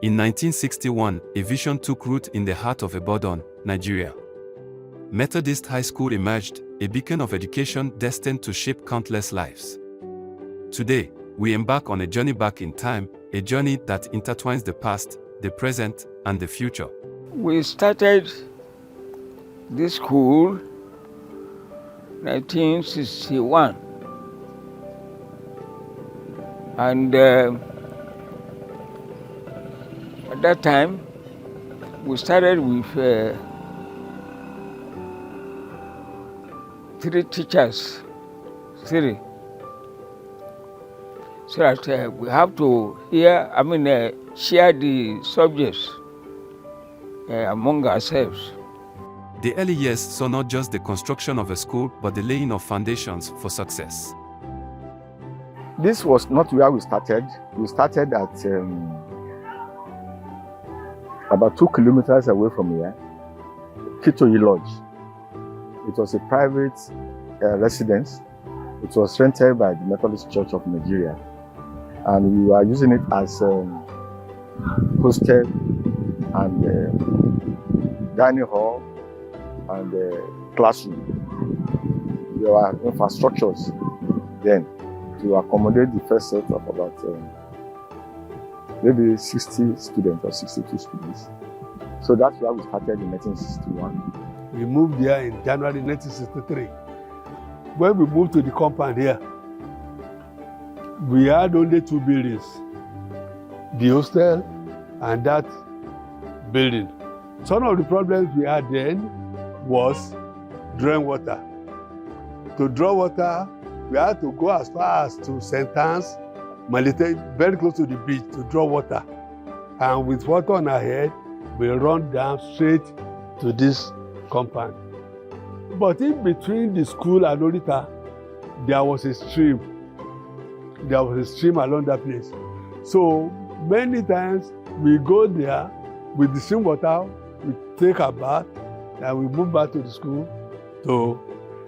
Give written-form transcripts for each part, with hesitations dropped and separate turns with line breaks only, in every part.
In 1961, a vision took root in the heart of Ibadan, Nigeria. Methodist High School emerged, a beacon of education destined to shape countless lives. Today, we embark on a journey back in time, a journey that intertwines the past, the present, and the future.
We started this school 1961, and at that time we started with 3 teachers, so that we have to share the subjects among ourselves.
The early years saw not just the construction of a school, but the laying of foundations for success.
This was not where we started. We started at about 2 kilometers away from here, Kitoyi Lodge. It was a private residence. It was rented by the Methodist Church of Nigeria, and we were using it as hostel and dining hall and classroom. There were infrastructures then to accommodate the first set of about maybe 60 students or 62 students. So that's where we started in 1961.
We moved here in January 1963. When we moved to the compound here, we had only 2 buildings, the hostel and that building. Some of the problems we had then was drawing water. To draw water, we had to go as far as to St. Anne's, Malete, very close to the beach, to draw water. And with water on our head, we run down straight to this compound. But in between the school and Orita, there was a stream. There was a stream along that place. So many times we go there with the stream water, we take a bath, and we move back to the school.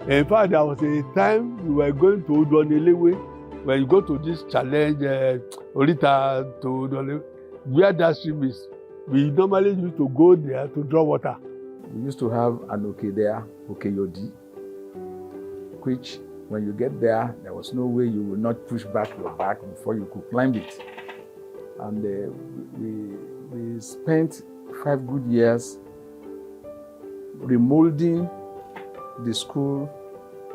In fact, there was a time we were going to Udonelewe, when you go to this challenge, Orita to Udonelewe, where that stream is. We normally used to go there to draw water.
We used to have an Oke there, Okeyodi, which when you get there, there was no way you would not push back your back before you could climb it. And we spent 5 good years remolding the school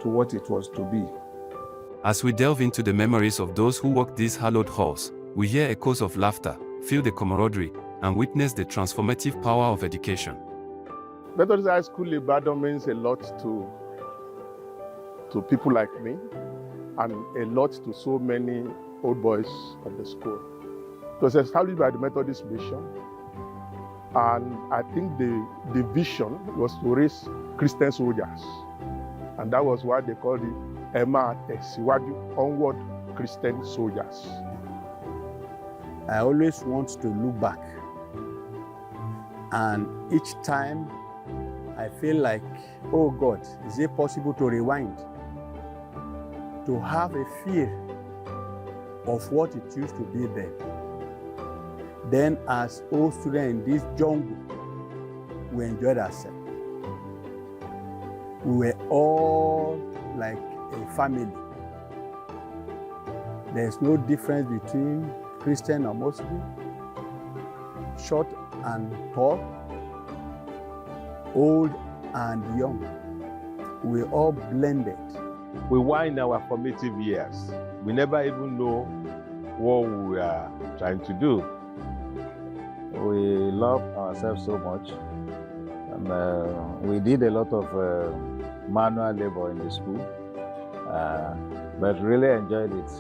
to what it was to be.
As we delve into the memories of those who walked these hallowed halls, we hear echoes of laughter, feel the camaraderie, and witness the transformative power of education.
Methodist High School Ibadan means a lot to people like me, and a lot to so many old boys of the school. It was established by the Methodist mission, and I think the vision was to raise Christian soldiers, and that was why they called it Emma Tesiwaju, Onward Christian Soldiers.
I always want to look back, and each time I feel like, oh God, is it possible to rewind? To have a fear of what it used to be then. Then as old students in this jungle, we enjoyed ourselves. We were all like a family. There's no difference between Christian or Muslim, short and tall, old and young. We all blended.
We were in our formative years. We never even know what we are trying to do.
We love ourselves so much. And, we did a lot of manual labor in the school, but really enjoyed it.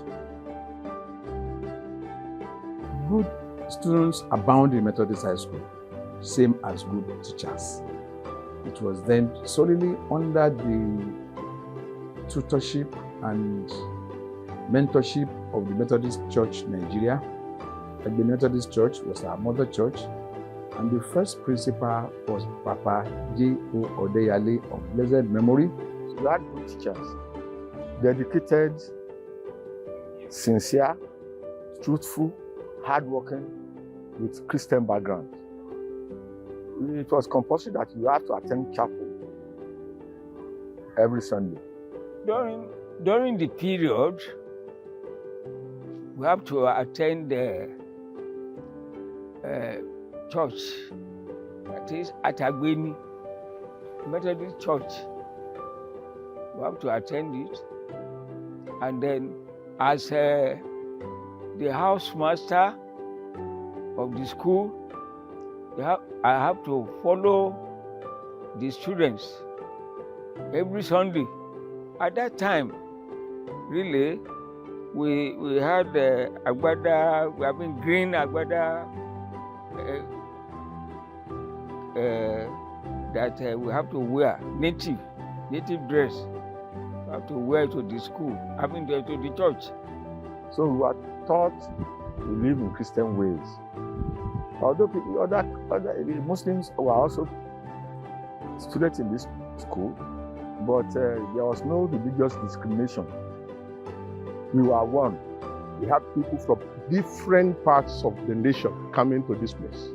Good students abound in Methodist High School, same as good teachers. It was then solely under the tutorship and mentorship of the Methodist Church Nigeria. The Methodist Church was our mother church, and the first principal was Papa J.O. Odeyale of blessed memory.
We had good teachers, dedicated, sincere, truthful, hardworking, with Christian background. It was compulsory that you have to attend chapel every Sunday.
During the period, we have to attend the church, that is Atagbeni Methodist Church. We have to attend it, and then as the housemaster of the school, I have to follow the students every Sunday. At that time, really, we had agbada, we have been green agbada that we have to wear, native dress. We have to wear to the school, to the church.
So we were taught to live in Christian ways. Although other Muslims were also students in this school, but there was no religious discrimination. We were one.
We had people from different parts of the nation coming to this place.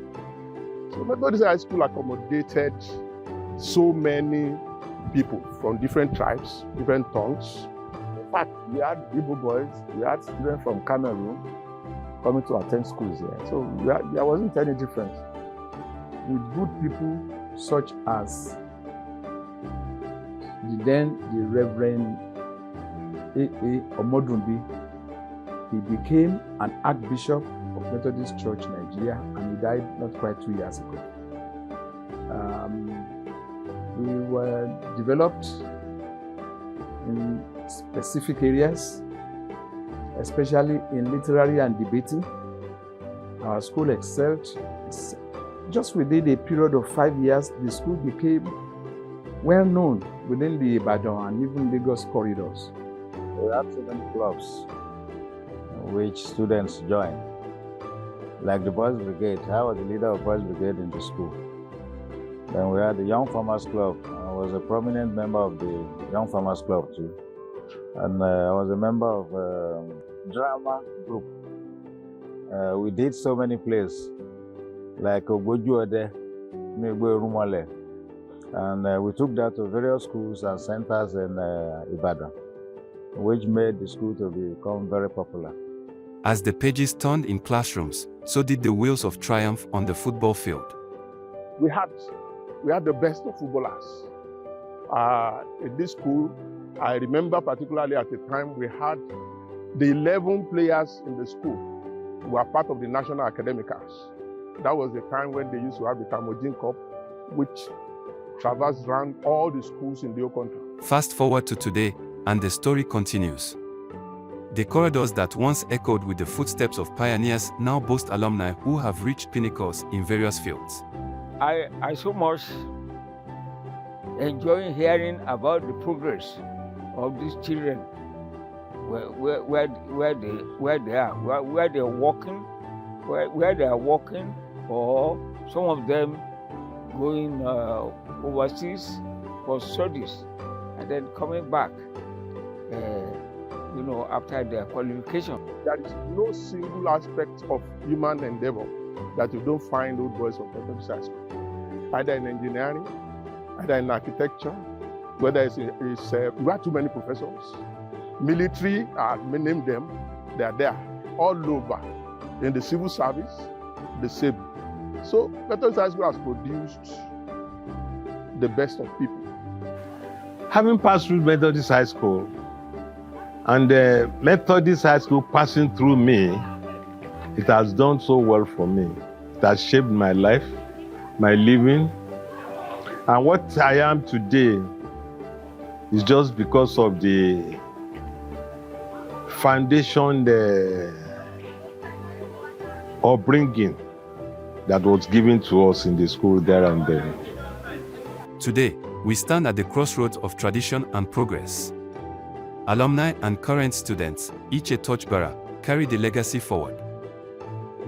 So Methodist High School accommodated so many people from different tribes, different tongues.
In fact, we had Igbo boys, we had students from Cameroon coming to attend schools here. So there wasn't any difference.
With good people such as the Reverend A.A. Omodunbi, he became an Archbishop of Methodist Church Nigeria, and he died not quite 2 years ago. We were developed in specific areas, especially in literary and debating. Our school excelled. Just within a period of 5 years, the school became well known within the Ibadan and even Lagos corridors.
We have so many clubs which students join. Like the Boys Brigade, I was the leader of Boys Brigade in the school. Then we had the Young Farmers Club. I was a prominent member of the Young Farmers Club too. And I was a member of drama group. We did so many plays, like Ogbojuode, Megbe Rumale. And we took that to various schools and centers in Ibadan, which made the school to become very popular.
As the pages turned in classrooms, so did the wheels of triumph on the football field.
We had the best of footballers. In this school, I remember particularly at the time we had the 11 players in the school who were part of the National Academicals. That was the time when they used to have the Tamojin Cup, which traversed around all the schools in the whole country.
Fast forward to today, and the story continues. The corridors that once echoed with the footsteps of pioneers now boast alumni who have reached pinnacles in various fields.
I so much enjoy hearing about the progress of these children, where they are working, or some of them going overseas for studies and then coming back, after their qualification.
There is no single aspect of human endeavor that you don't find old boys from Methodist High School, either in engineering, either in architecture, whether we have too many professors. Military, I named them, they are there, all over. In the civil service, the same. So Methodist High School has produced the best of people.
Having passed through Methodist High School, and Methodist High School passing through me, it has done so well for me. It has shaped my life, my living, and what I am today is just because of the foundation, the upbringing that was given to us in the school there and then.
Today, we stand at the crossroads of tradition and progress. Alumni and current students, each a torchbearer, carry the legacy forward.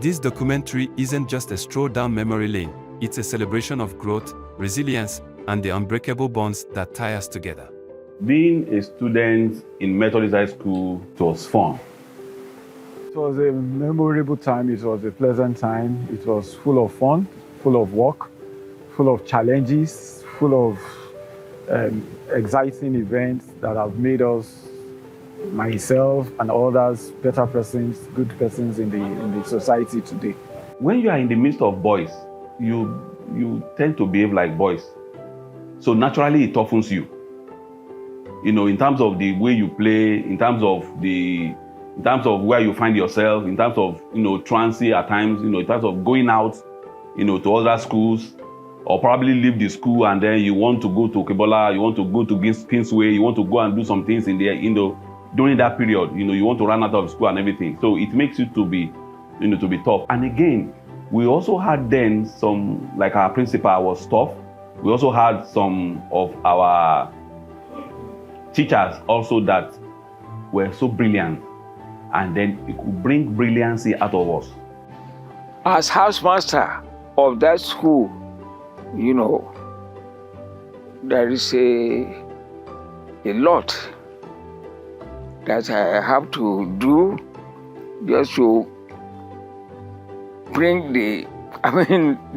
This documentary isn't just a stroll down memory lane, it's a celebration of growth, resilience, and the unbreakable bonds that tie us together.
Being a student in Methodist High School was fun. It was a memorable time. It was a pleasant time. It was full of fun, full of work, full of challenges, full of exciting events that have made us, myself and others, better persons, good persons in the society today.
When you are in the midst of boys, you tend to behave like boys. So naturally it toughens you. You know, in terms of the way you play, in terms of where you find yourself, in terms of, truancy at times, in terms of going out, to other schools, or probably leave the school and then you want to go to Okebola, you want to go to Kingsway, you want to go and do some things in there, during that period, you want to run out of school and everything. So it makes you to be tough. And again, we also had then some, like our principal was tough. We also had some of our teachers also that were so brilliant, and then it could bring brilliancy out of us.
As housemaster of that school, there is a lot that I have to do just to bring the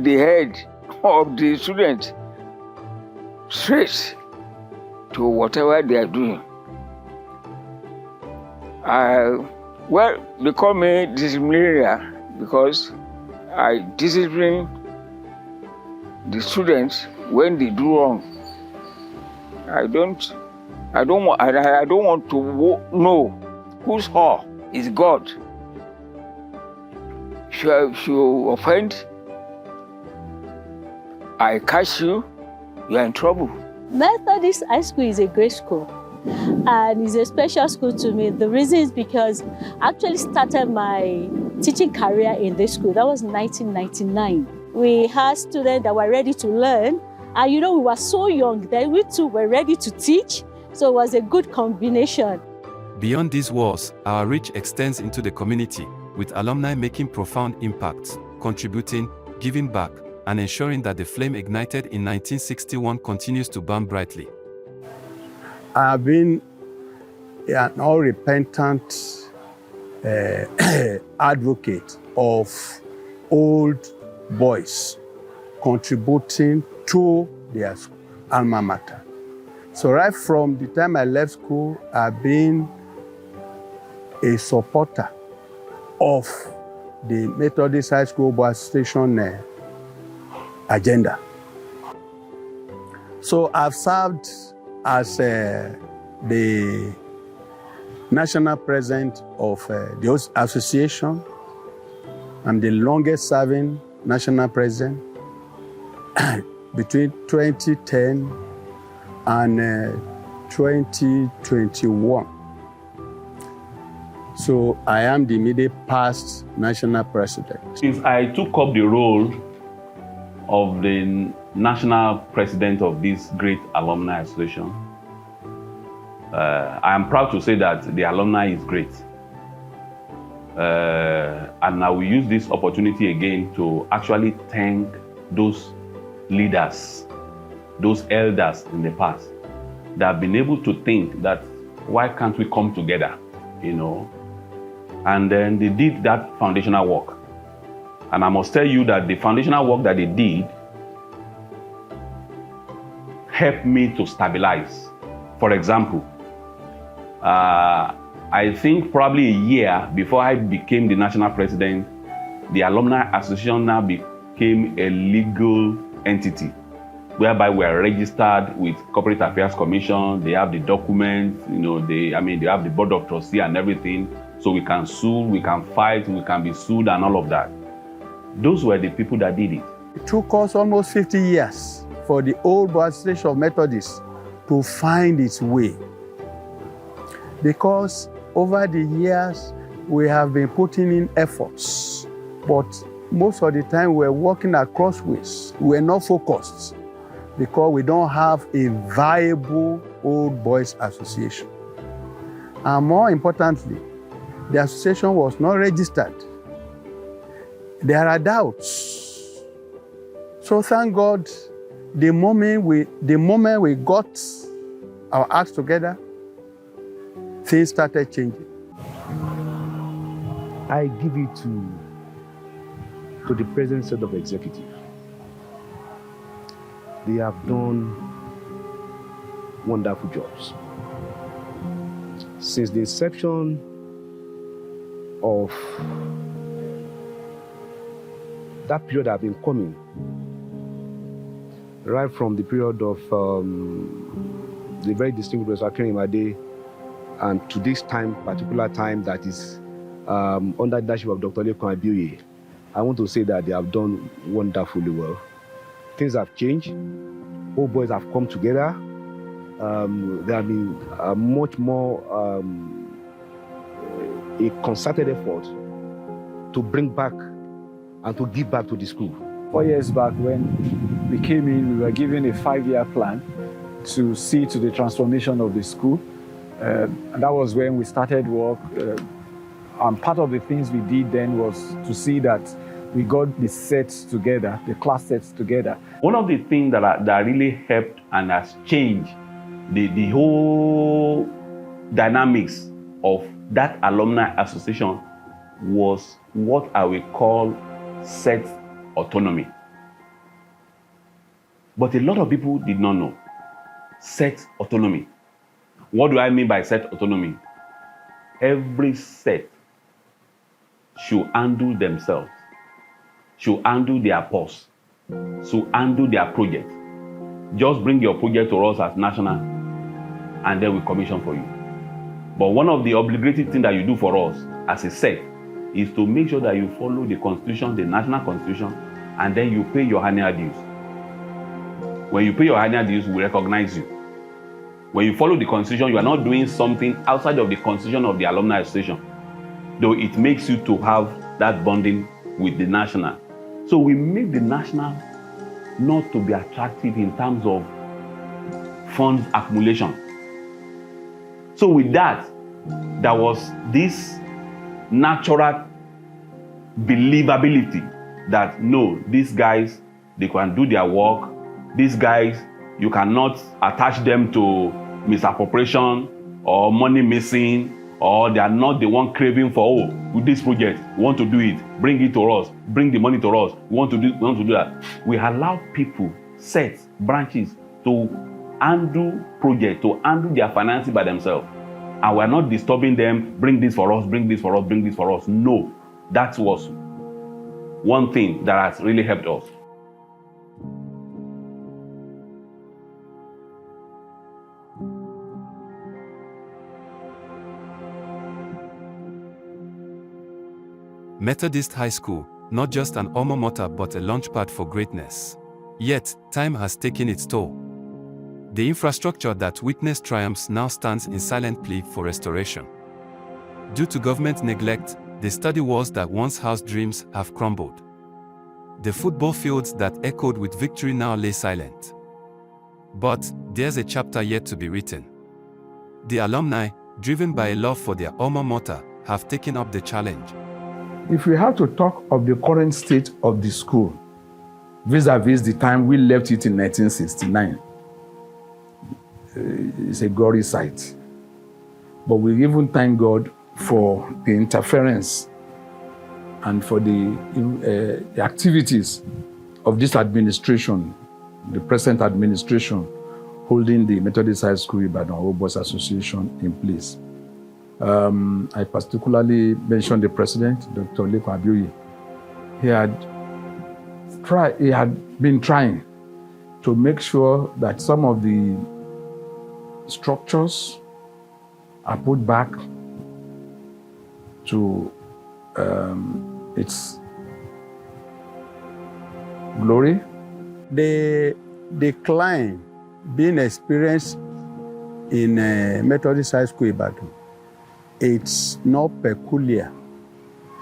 head of the student straight to whatever they are doing. They call me disciplinarian because I discipline the students when they do wrong. I don't want to know whose whore is God. If you offend, I catch you, you are in trouble.
Methodist High School is a great school, and it's a special school to me. The reason is because I actually started my teaching career in this school. That was 1999. We had students that were ready to learn, and we were so young that we too were ready to teach, so it was a good combination.
Beyond these walls, our reach extends into the community, with alumni making profound impacts, contributing, giving back, and ensuring that the flame ignited in 1961 continues to burn brightly.
I have been an unrepentant advocate of old boys contributing to their alma mater. So right from the time I left school, I've been a supporter of the Methodist High School Boys Association agenda. So I've served as the national president of the association. I'm the longest serving national president between 2010 and 2021. So I am the immediate past national president.
Since I took up the role of the national president of this great alumni association, I am proud to say that the alumni is great. And I will use this opportunity again to actually thank those leaders, those elders in the past that have been able to think that why can't we come together, And then they did that foundational work. And I must tell you that the foundational work that they did helped me to stabilize. For example, I think probably a year before I became the national president, the Alumni Association now became a legal entity, whereby we are registered with Corporate Affairs Commission. They have the documents, they have the board of trustees and everything. So we can sue, we can fight, we can be sued and all of that. Those were the people that did it.
It took us almost 50 years for the old Board Association of Methodists to find its way. Because over the years, we have been putting in efforts, but most of the time we're working at crossways. We're not focused because we don't have a viable old boys association. And more importantly, the association was not registered. There are doubts. So thank God, the moment we got our acts together, things started changing.
I give it to the present set of executive. They have done wonderful jobs. Since the inception of that period I've been coming, right from the period of the very distinguished Professor Akinrimade, and to this particular time that is under the leadership of Dr. Lekan Abiyoye, I want to say that they have done wonderfully well. Things have changed. All boys have come together. There have been much more a concerted effort to bring back and to give back to the school.
4 years back when we came in, we were given a 5-year plan to see to the transformation of the school. And that was when we started work. And part of the things we did then was to see that we got the sets together, the class sets together.
One of the things that really helped and has changed the whole dynamics of that alumni association was what I will call set autonomy. But a lot of people did not know set autonomy. What do I mean by set autonomy? Every set should handle themselves, should handle their purse, should handle their project. Just bring your project to us as national, and then we commission for you. But one of the obligatory things that you do for us as a set is to make sure that you follow the constitution, the national constitution, and then you pay your annual dues. When you pay your annual dues, we recognize you. When you follow the constitution, you are not doing something outside of the constitution of the alumni association, though it makes you to have that bonding with the national. So we make the national not to be attractive in terms of funds accumulation. So with that, there was this natural believability that no, these guys, they can do their work. These guys, you cannot attach them to misappropriation or money missing, or they are not the one craving for, oh, with this project, we want to do it, bring it to us, bring the money to us, we want to do that. We allow people, sets, branches to handle projects, to handle their finances by themselves. And we're not disturbing them, bring this for us, bring this for us, bring this for us. No, that was one thing that has really helped us.
Methodist High School, not just an alma mater but a launchpad for greatness. Yet, time has taken its toll. The infrastructure that witnessed triumphs now stands in silent plea for restoration. Due to government neglect, the study walls that once housed dreams have crumbled. The football fields that echoed with victory now lay silent. But there's a chapter yet to be written. The alumni, driven by a love for their alma mater, have taken up the challenge.
If we have to talk of the current state of the school, vis-a-vis the time we left it in 1969, it's a gory sight. But we even thank God for the interference and for the activities of this administration, the present administration, holding the Methodist High School Ibadan Boys Association in place. I particularly mentioned the president, Dr. Lekan Abiyoye. He had been trying to make sure that some of the structures are put back to its glory.
The decline being experienced in Methodist High School Ibadan, it's not peculiar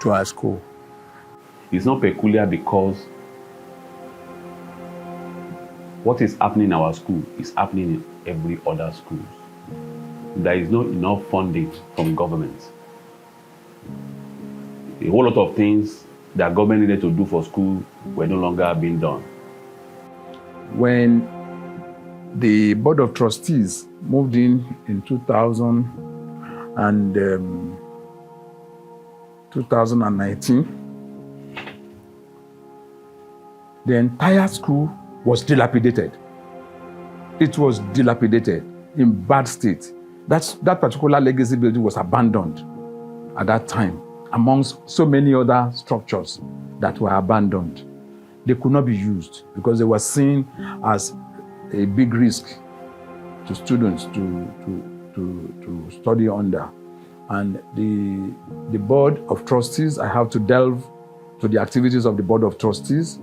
to our school.
It's not peculiar because what is happening in our school is happening in every other school. There is not enough funding from government. A whole lot of things that government needed to do for school were no longer being done.
When the Board of Trustees moved in 2000, and 2019, the entire school was dilapidated. It was dilapidated, in bad state. That particular legacy building was abandoned at that time, amongst so many other structures that were abandoned. They could not be used because they were seen as a big risk to students to study under. And the Board of Trustees, I have to delve to the activities of the Board of Trustees,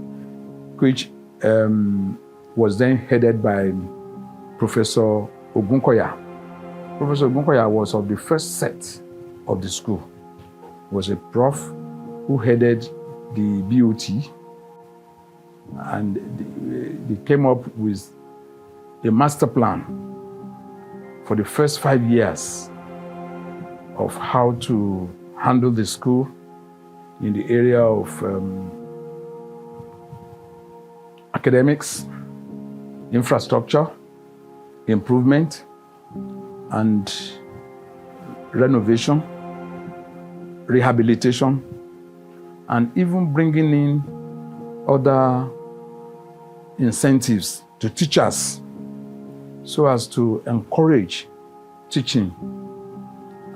which was then headed by Professor Ogunkoya. Professor Ogunkoya was of the first set of the school. He was a prof who headed the BOT, and they came up with a master plan for the first 5 years of how to handle the school in the area of academics, infrastructure, improvement, and renovation, rehabilitation, and even bringing in other incentives to teachers so as to encourage teaching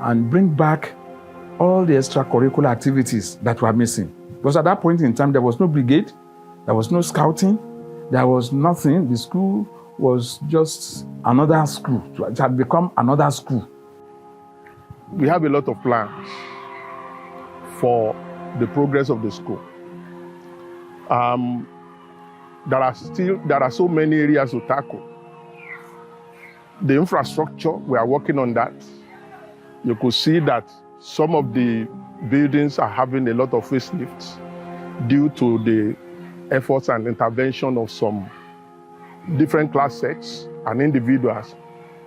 and bring back all the extracurricular activities that were missing. Because at that point in time, there was no brigade, there was no scouting, there was nothing. The school was just another school. It had become another school.
We have a lot of plans for the progress of the school. There are so many areas to tackle. The infrastructure, we are working on that. You could see that some of the buildings are having a lot of facelifts due to the efforts and intervention of some different class sets and individuals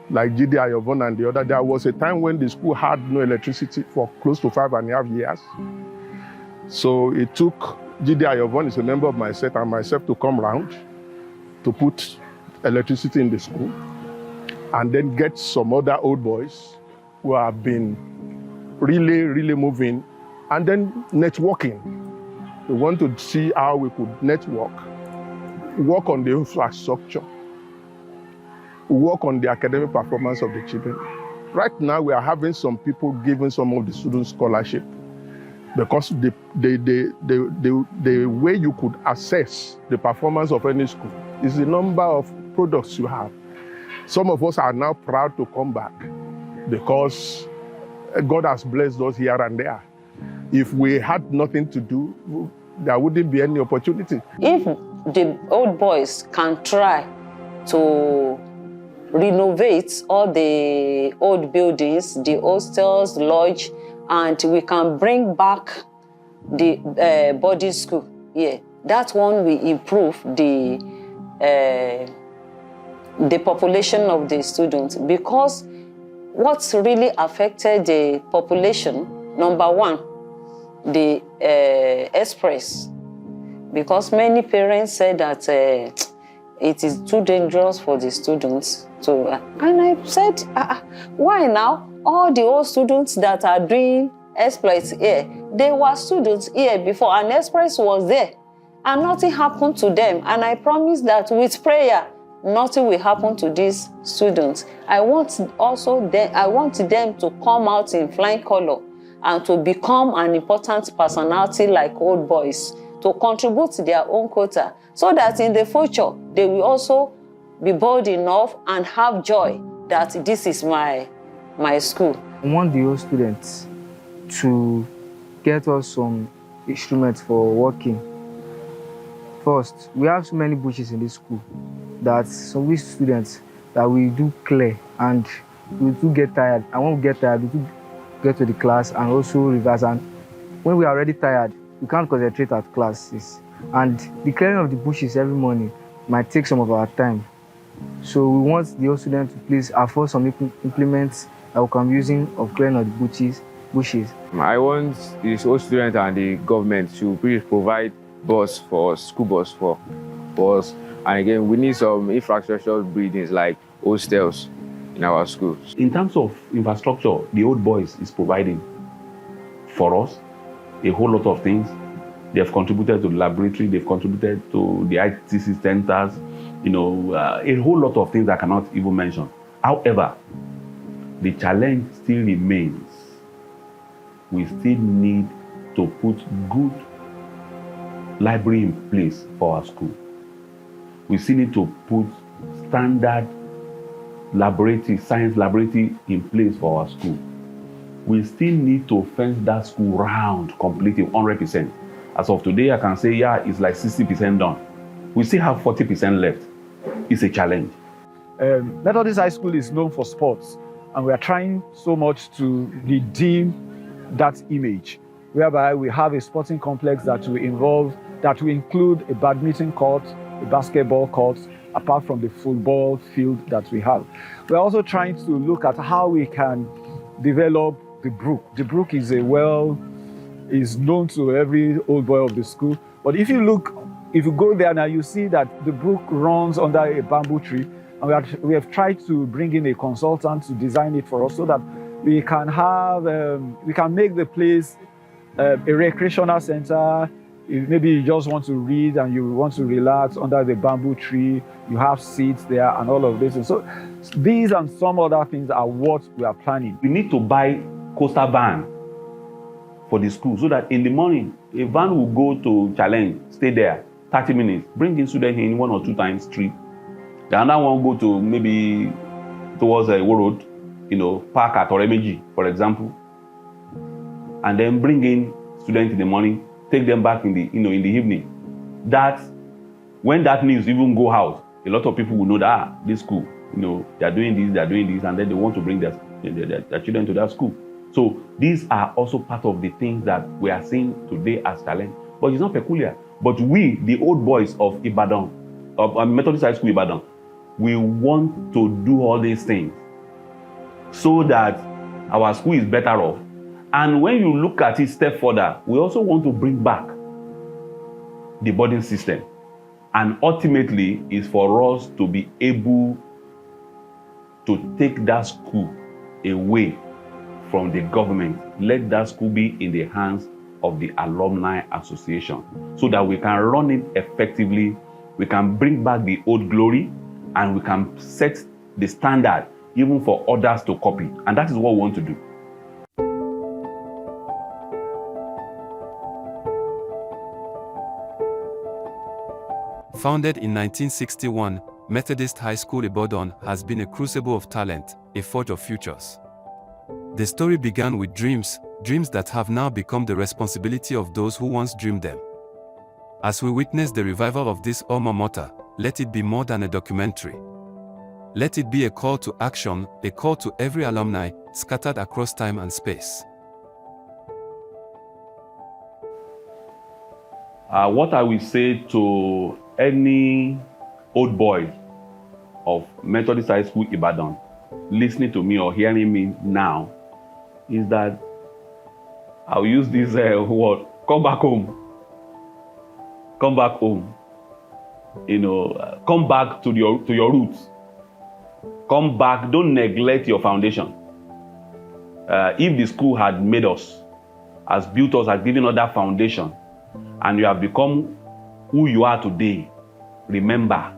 like G.D. Ayovon and the other. There was a time when the school had no electricity for close to 5.5 years. So it took G.D. Ayovon, is a member of my set, and myself to come round to put electricity in the school and then get some other old boys who have been really moving, and then networking. We want to see how we could network, work on the infrastructure, work on the academic performance of the children. Right now, we are having some people giving some of the students scholarship because the way you could assess the performance of any school is the number of products you have. Some of us are now proud to come back because God has blessed us here and there. If we had nothing to do, there wouldn't be any opportunity.
If the old boys can try to renovate all the old buildings, the hostels, lodge, and we can bring back the boarding school, that one will improve the population of the students, because what's really affected the population, number one, the express, because many parents say that it is too dangerous for the students to, and I said, why now? All the old students that are doing express here, they were students here before, and express was there, and nothing happened to them. And I promise that with prayer, nothing will happen to these students. I want them to come out in flying color and to become an important personality like old boys, to contribute to their own quota, so that in the future, they will also be bold enough and have joy that this is my school.
I want the old students to get us some instruments for working. First, we have so many bushes in this school that some we students that we do clear and we do get tired. And when we get tired, we do get to the class and also reverse. And when we are already tired, we can't concentrate at classes. And the clearing of the bushes every morning might take some of our time. So we want the old students to please afford some implements that we can be using of clearing of the bushes.
I want the old students and the government to please provide school bus for us. And again, we need some infrastructure buildings like hostels in our schools.
In terms of infrastructure, the old boys is providing for us. a whole lot of things. They have contributed to the laboratory, they've contributed to the ITC centers, a whole lot of things I cannot even mention. However, the challenge still remains. We still need to put good library in place for our school. We still need to put standard laboratory, science laboratory in place for our school. We still need to fence that school round completely, 100%. As of today, I can say, yeah, it's like 60% done. We still have 40% left. It's a challenge.
Methodist High School is known for sports, and we are trying so much to redeem that image, whereby we have a sporting complex that will include a badminton court, a basketball court, apart from the football field that we have. We're also trying to look at how we can develop the brook. The brook is known to every old boy of the school. But if you go there now, you see that the brook runs under a bamboo tree. And we have tried to bring in a consultant to design it for us so that we can make the place a recreational center. If maybe you just want to read and you want to relax under the bamboo tree, you have seats there and all of this. And so these and some other things are what we are planning.
We need to buy coaster van for the school so that in the morning, a van will go to Challenge, stay there 30 minutes, bring in students in 1 or 2 times trip. The other one go to maybe towards a road, park at Oremeji, for example, and then bring in students in the morning, take them back in the in the evening. That when that news even go out, a lot of people will know that this school, they are doing this, and then they want to bring their children to that school. So these are also part of the things that we are seeing today as challenge. But it's not peculiar. But we, the old boys of Ibadan, of Methodist High School Ibadan, we want to do all these things so that our school is better off. And when you look at it step further, we also want to bring back the boarding system. And ultimately, is for us to be able to take that school away from the government. Let that school be in the hands of the Alumni Association so that we can run it effectively, we can bring back the old glory, and we can set the standard even for others to copy. And that is what we want to do.
Founded in 1961, Methodist High School Ibadan has been a crucible of talent, a forge of futures. The story began with dreams that have now become the responsibility of those who once dreamed them. As we witness the revival of this alma mater, let it be more than a documentary. Let it be a call to action, a call to every alumni scattered across time and space.
What I will say to any old boy of Methodist High School Ibadan listening to me or hearing me now is that I'll use this word, come back home. Come back home. Come back to your roots. Come back, don't neglect your foundation. If the school had made us, has built us, has given us that foundation, and you have become who you are today, remember,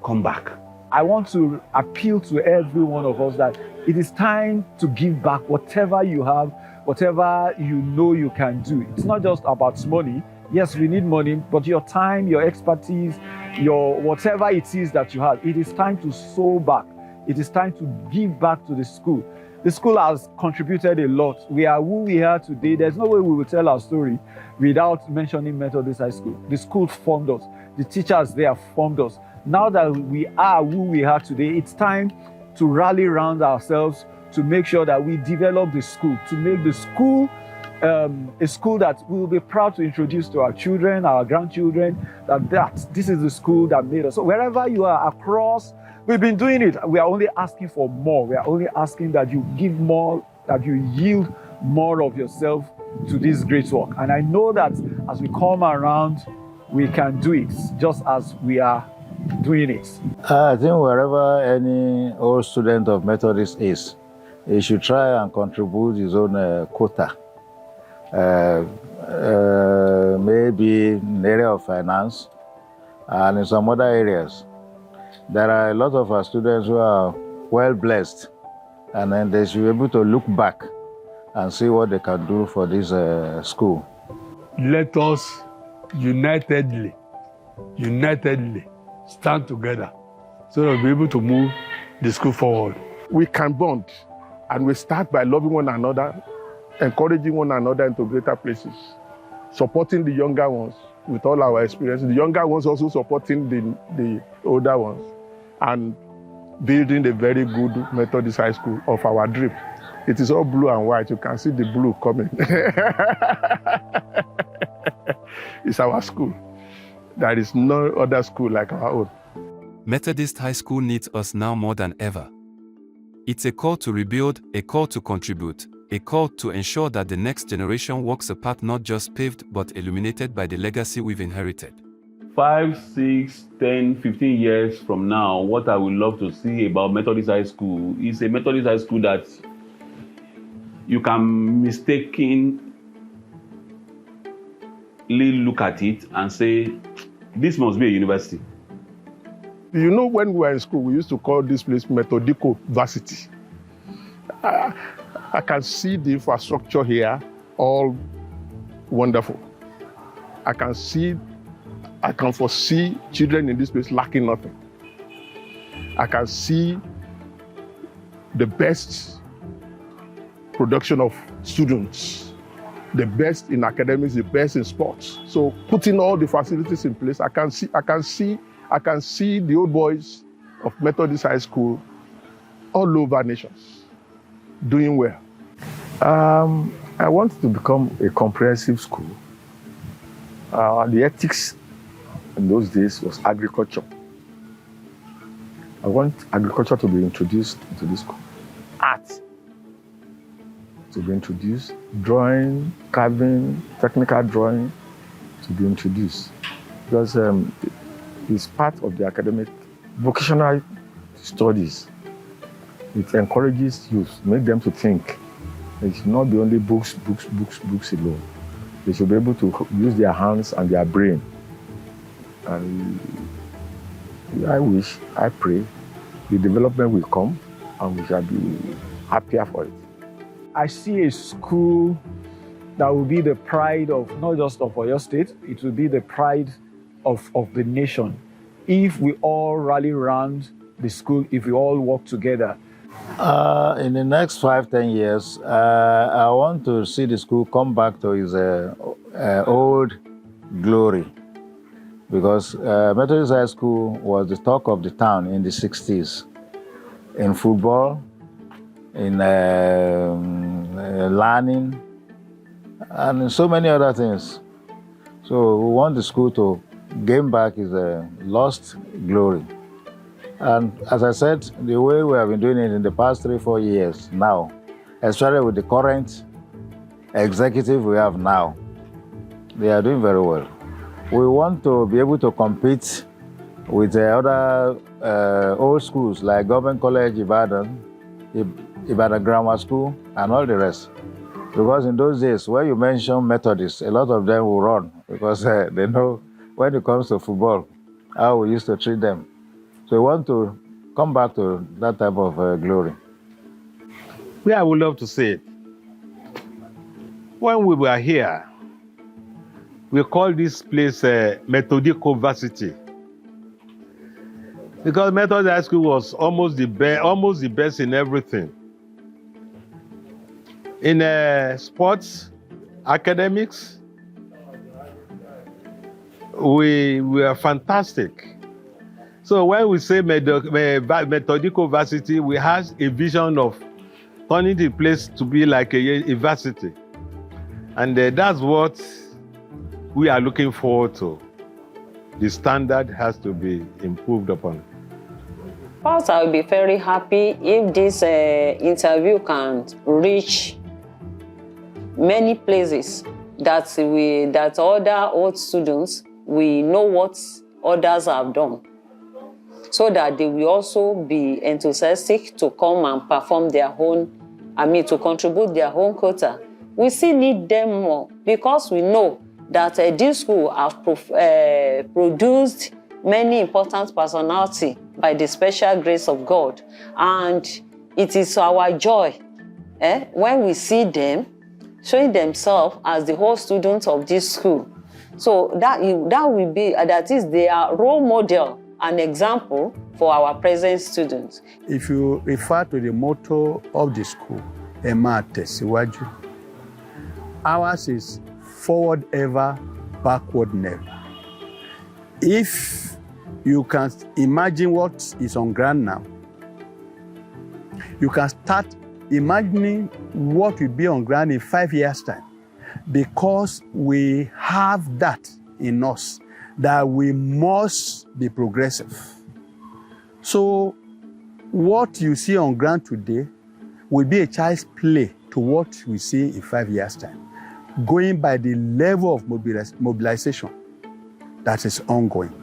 come back.
I want to appeal to every one of us that it is time to give back whatever you have, whatever you know you can do. It's not just about money. Yes, we need money, but your time, your expertise, your whatever it is that you have, it is time to sow back. It is time to give back to the school. The school has contributed a lot. We are who we are today. There's no way we will tell our story without mentioning Methodist High School. The school formed us. The teachers there formed us. Now that we are who we are today, it's time to rally around ourselves to make sure that we develop the school, to make the school a school that we will be proud to introduce to our children, our grandchildren, that this is the school that made us. So wherever you are across, we've been doing it. We are only asking for more. We are only asking that you give more, that you yield more of yourself to this great work. And I know that as we come around, we can do it just as we are doing it.
I think wherever any old student of Methodist is, he should try and contribute his own quota. maybe in the area of finance, and in some other areas. There are a lot of our students who are well blessed, and then they should be able to look back and see what they can do for this school.
Let us unitedly stand together so that we'll be able to move the school forward.
We can bond, and we start by loving one another, encouraging one another into greater places, supporting the younger ones with all our experience, the younger ones also supporting the older ones, and building a very good Methodist High School of our dream. It is all blue and white. You can see the blue coming. It's our school. There is no other school like our own.
Methodist High School needs us now more than ever. It's a call to rebuild, a call to contribute, a call to ensure that the next generation walks a path not just paved but illuminated by the legacy we've inherited.
5, 6, 10, 15 years from now, what I would love to see about Methodist High School is a Methodist High School that you can mistakenly look at it and say, this must be a university.
You know, when we were in school, we used to call this place Methodico Varsity. I can see the infrastructure here, all wonderful. I can foresee children in this place lacking nothing. I can see the best production of students, the best in academics, the best in sports. So putting all the facilities in place, I can see the old boys of Methodist High School all over nations doing well.
I want to become a comprehensive school. The ethics in those days was agriculture. I want agriculture to be introduced into this school. Art to be introduced. Drawing, carving, technical drawing to be introduced. Because it's part of the academic vocational studies. It encourages youth, make them to think. It should not be only books alone. They should be able to use their hands and their brain. And I wish, I pray, the development will come and we shall be happier for it.
I see a school that will be the pride of not just of Oyo State, it will be the pride of the nation. If we all rally around the school, if we all work together.
In the next 5-10 years, I want to see the school come back to its old glory. Because Methodist High School was the talk of the town in the 60s. In football, in learning, and in so many other things. So we want the school to gain back its lost glory. And as I said, the way we have been doing it in the past 3-4 years now, especially with the current executive we have now, they are doing very well. We want to be able to compete with other old schools like Government College Ibadan, Ibadan Grammar School, and all the rest. Because in those days, when you mention Methodists, a lot of them will run because they know when it comes to football, how we used to treat them. So we want to come back to that type of glory.
Where I would love to say it, when we were here, we call this place Methodico Varsity. Because Methodist High School was almost the best in everything. In sports, academics, we were fantastic. So when we say Methodico Varsity, we have a vision of turning the place to be like a university. And that's what we are looking forward to. The standard has to be improved upon.
First, I will be very happy if this interview can reach many places that other old students will know what others have done, so that they will also be enthusiastic to come and perform their own, to contribute their own quota we still need them more because we know that this school have produced many important personalities by the special grace of God. And it is our joy when we see them showing themselves as the whole students of this school. So that will be, that is their role model and example for our present students.
If you refer to the motto of the school, Ema Tesiwaju, ours is forward ever, backward never. If you can imagine what is on ground now, you can start imagining what will be on ground in 5 years' time, because we have that in us, that we must be progressive. So what you see on ground today will be a child's play to what we see in 5 years' time, going by the level of mobilization that is ongoing,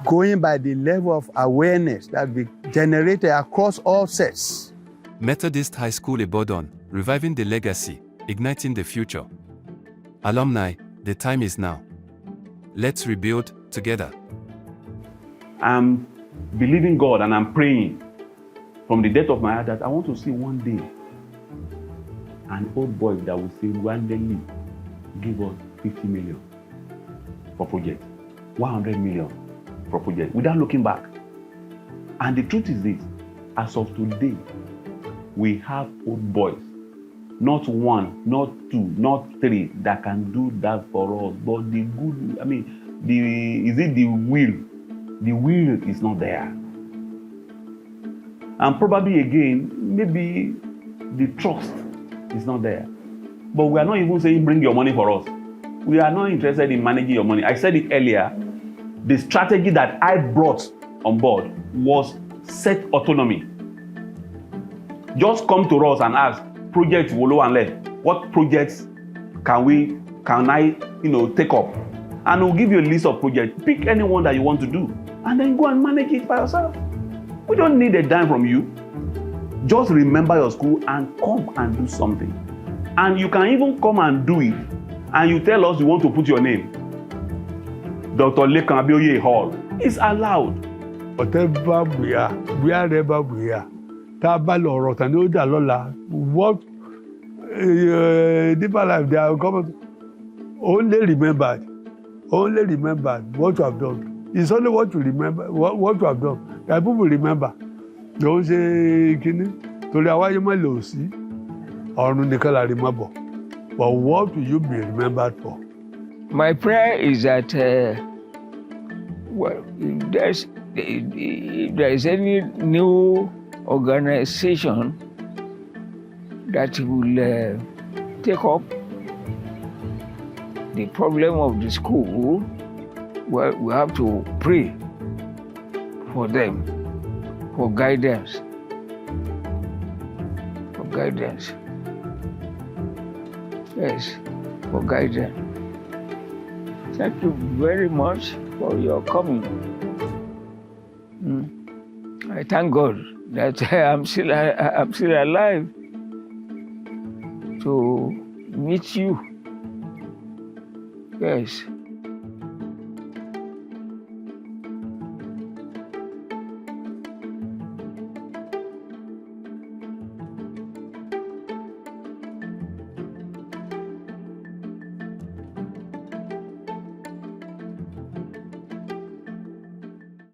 going by the level of awareness that we generated across all sets.
Methodist High School Ibadan, reviving the legacy, igniting the future. Alumni, the time is now. Let's rebuild together.
I'm believing God and I'm praying from the depth of my heart that I want to see one day an old boy that will say, randomly give us 50 million for project, 100 million for project, without looking back. And the truth is this, as of today, we have old boys, not one, not two, not three, that can do that for us. But the good, I mean, the will? The will is not there. And probably again, maybe the trust is not there. But we are not even saying bring your money for us. We are not interested in managing your money. I said it earlier, the strategy that I brought on board was set autonomy. Just come to us and ask, project Wolo and Le, what projects can I take up? And we'll give you a list of projects. Pick any one that you want to do, and then go and manage it by yourself. We don't need a dime from you. Just remember your school and come and do something. And you can even come and do it, and you tell us you want to put your name. Dr. Lekan Abioye Hall is allowed.
Whatever we are, wherever we are, what deeper life they are coming. Only remember what you have done. It's only what you remember, what you have done. That people will remember. Don't say, Kini, to the Hawaii Malosi, or Nicola remember. But what will you be remembered for?
My prayer is that, if there's any new organization that will take up the problem of the school, well, we have to pray for them, for guidance. Yes, for guidance. Thank you very much for your coming. I thank God that I'm still alive to meet you. Yes.